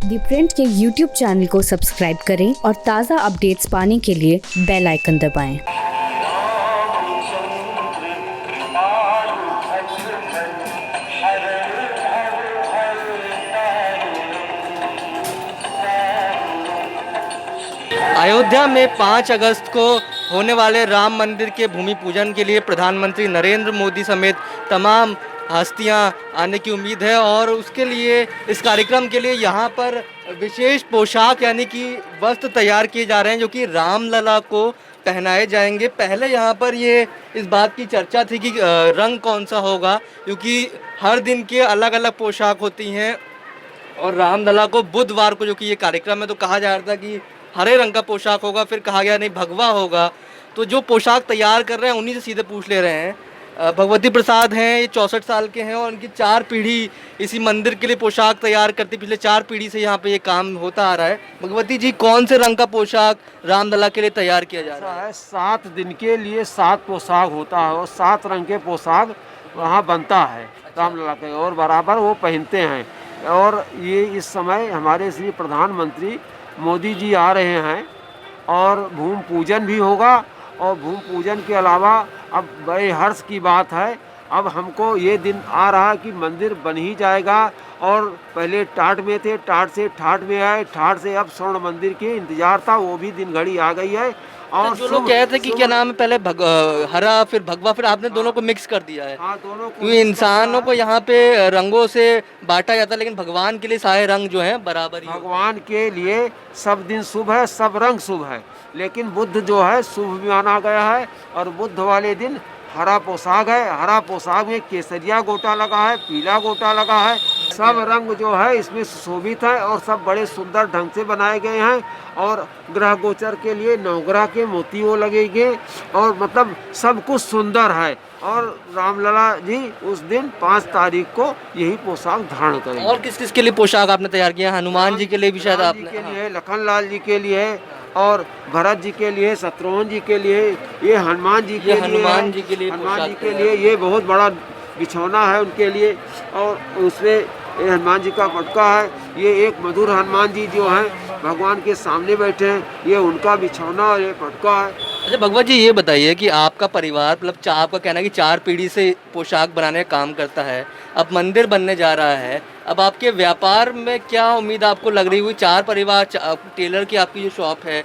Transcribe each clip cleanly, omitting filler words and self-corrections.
दी print के YouTube channel को subscribe करें और ताज़ा अपडेट्स पाने के लिए बेल आइकन दबाएं। अयोध्या में 5 अगस्त को होने वाले राम मंदिर के भूमि पूजन के लिए प्रधानमंत्री नरेंद्र मोदी समेत तमाम हस्तियां आने की उम्मीद है और उसके लिए इस कार्यक्रम के लिए यहां पर विशेष पोशाक यानी कि वस्त्र तैयार किए जा रहे हैं जो कि रामलला को पहनाए जाएंगे। पहले यहां पर ये इस बात की चर्चा थी कि रंग कौन सा होगा, क्योंकि हर दिन के अलग अलग पोशाक होती हैं और रामलला को बुधवार को जो कि ये कार्यक्रम है तो कहा जा रहा था कि हरे रंग का पोशाक होगा, फिर कहा गया नहीं भगवा होगा। तो जो पोशाक तैयार कर रहे हैं उन्हीं से सीधे पूछ ले रहे हैं। भगवती प्रसाद हैं, ये 64 साल के हैं और उनकी 4 पीढ़ी इसी मंदिर के लिए पोशाक तैयार करती, पिछले 4 पीढ़ी से यहाँ पे ये काम होता आ रहा है। भगवती जी, कौन से रंग का पोशाक रामलला के लिए तैयार किया जा रहा है? 7 दिन के लिए 7 पोशाक होता है और 7 रंग के पोशाक वहाँ बनता है रामलला के, और बराबर वो पहनते हैं। और ये इस समय हमारे श्री प्रधानमंत्री मोदी जी आ रहे हैं और भूमि पूजन भी होगा। और भूमि पूजन के अलावा अब बड़े हर्ष की बात है, अब हमको ये दिन आ रहा कि मंदिर बन ही जाएगा। और पहले टाट में थे, टाट से ठाट में आए, ठाट से अब स्वर्ण मंदिर के इंतजार था, वो भी दिन घड़ी आ गई है। और जो लोग कहते हैं कि क्या नाम है, पहले हरा फिर भगवा, फिर आपने दोनों को मिक्स कर दिया है। हाँ, दोनों को। क्योंकि इंसानों को यहाँ पे रंगों से बांटा जाता है, लेकिन भगवान के लिए सारे रंग जो हैं बराबर ही भगवान के लिए सब दिन शुभ है, सब रंग शुभ है। लेकिन बुद्ध जो है शुभ माना गया है और बुद्ध वाले दिन हरा पोशाक है। हरा पोशाक में केसरिया गोटा लगा है, पीला गोटा लगा है, सब रंग जो है इसमें सुशोभित है और सब बड़े सुंदर ढंग से बनाए गए हैं। और ग्रह गोचर के लिए नवग्रह के मोती वो लगेंगे और मतलब सब कुछ सुंदर है। और रामलला जी उस दिन 5 तारीख को यही पोशाक धारण करेंगे। और किस किस के लिए पोशाक आपने तैयार किया? हनुमान जी के लिए भी शायद आपने? के लिए, लखन लाल जी के लिए और भरत जी के लिए, शत्रुघ्न जी के लिए, ये हनुमान जी के लिए, हनुमान जी के लिए, हनुमान जी के लिए ये बहुत बड़ा बिछौना है उनके लिए। और उसमें ये हनुमान जी का पटका है, ये एक मधुर हनुमान जी जो हैं भगवान के सामने बैठे हैं, ये उनका बिछौना और ये पटका है। अच्छा भगवत जी, ये बताइए कि आपका परिवार मतलब आपका कहना है कि 4 पीढ़ी से पोशाक बनाने का काम करता है, अब मंदिर बनने जा रहा है, अब आपके व्यापार में क्या उम्मीद आपको लग रही हुई? 4 परिवार, टेलर की आपकी जो शॉप है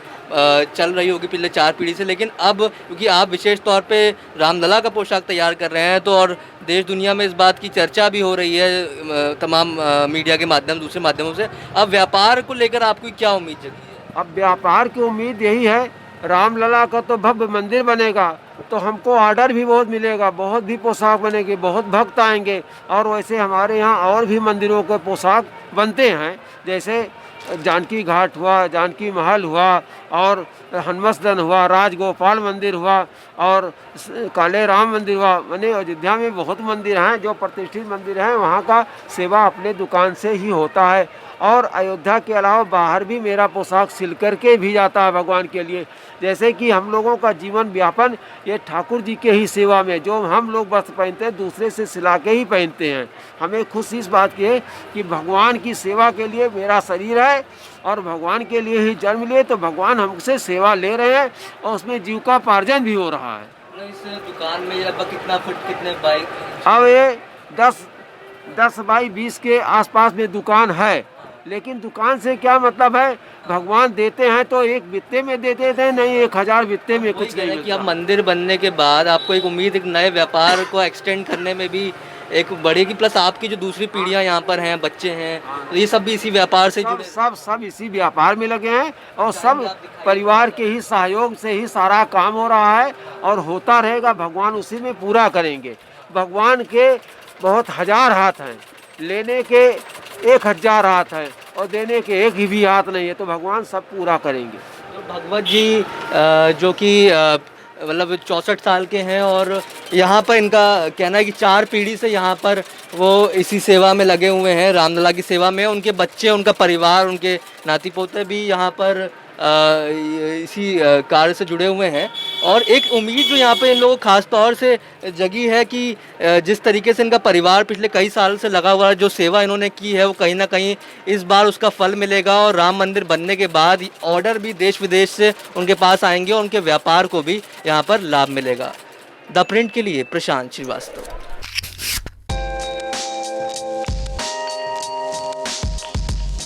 चल रही होगी पिछले 4 पीढ़ी से, लेकिन अब क्योंकि आप विशेष तौर पे रामलला का पोशाक तैयार कर रहे हैं तो और देश दुनिया में इस बात की चर्चा भी हो रही है तमाम मीडिया के माध्यम, दूसरे माध्यमों से, अब व्यापार को लेकर आपकी क्या उम्मीद जगी है? अब व्यापार की उम्मीद यही है, रामलला का तो भव्य मंदिर बनेगा तो हमको ऑर्डर भी बहुत मिलेगा, बहुत भी पोशाक बनेगी, बहुत भक्त आएंगे। और वैसे हमारे यहाँ और भी मंदिरों के पोशाक बनते हैं, जैसे जानकी घाट हुआ, जानकी महल हुआ और हनुमसदन हुआ, राजगोपाल मंदिर हुआ और काले राम मंदिर हुआ। मैंने अयोध्या में बहुत मंदिर हैं जो प्रतिष्ठित मंदिर हैं, वहाँ का सेवा अपने दुकान से ही होता है। और अयोध्या के अलावा बाहर भी मेरा पोशाक सिल करके भी जाता है भगवान के लिए। जैसे कि हम लोगों का जीवन व्यापन ये ठाकुर जी के ही सेवा में, जो हम लोग वस्त्र पहनते हैं दूसरे से सिला के ही पहनते हैं। हमें खुशी इस बात की है कि भगवान की सेवा के लिए मेरा शरीर है और भगवान के लिए ही जन्म लिए, तो भगवान हमसे सेवा ले रहे हैं और उसमें जीविकोपार्जन भी हो रहा है। इस दुकान में लगभग कितना फुट, कितने बाइक? अब ये 10 बाई 20 के आसपास में दुकान है, लेकिन दुकान से क्या मतलब है, भगवान देते हैं तो एक बित्ते में दे देते हैं, नहीं 1000 बित्ते में कुछ नहीं। कि अब मंदिर बनने के बाद आपको एक उम्मीद, एक नए व्यापार को एक्सटेंड करने में भी एक बढ़ेगी, प्लस आपकी जो दूसरी पीढ़ियां यहाँ पर हैं, बच्चे हैं, तो ये सब भी इसी व्यापार से जुड़े? सब इसी व्यापार में लगे हैं और सब परिवार के ही सहयोग से ही सारा काम हो रहा है और होता रहेगा। भगवान उसी में पूरा करेंगे। भगवान के बहुत 1000 हाथ हैं, लेने के 1000 हाथ हैं और देने के एक ही भी हाथ नहीं है, तो भगवान सब पूरा करेंगे। तो भगवत जी जो कि मतलब 64 साल के हैं और यहाँ पर इनका कहना है कि 4 पीढ़ी से यहाँ पर वो इसी सेवा में लगे हुए हैं, रामलला की सेवा में। उनके बच्चे, उनका परिवार, उनके नाती पोते भी यहाँ पर इसी कार्य से जुड़े हुए हैं। और एक उम्मीद जो यहाँ पे इन लोगों को खास तौर से जगी है कि जिस तरीके से इनका परिवार पिछले कई साल से लगा हुआ है, जो सेवा इन्होंने की है, वो कहीं ना कहीं इस बार उसका फल मिलेगा और राम मंदिर बनने के बाद ऑर्डर भी देश विदेश से उनके पास आएंगे और उनके व्यापार को भी यहाँ पर लाभ मिलेगा। द प्रिंट के लिए प्रशांत श्रीवास्तव।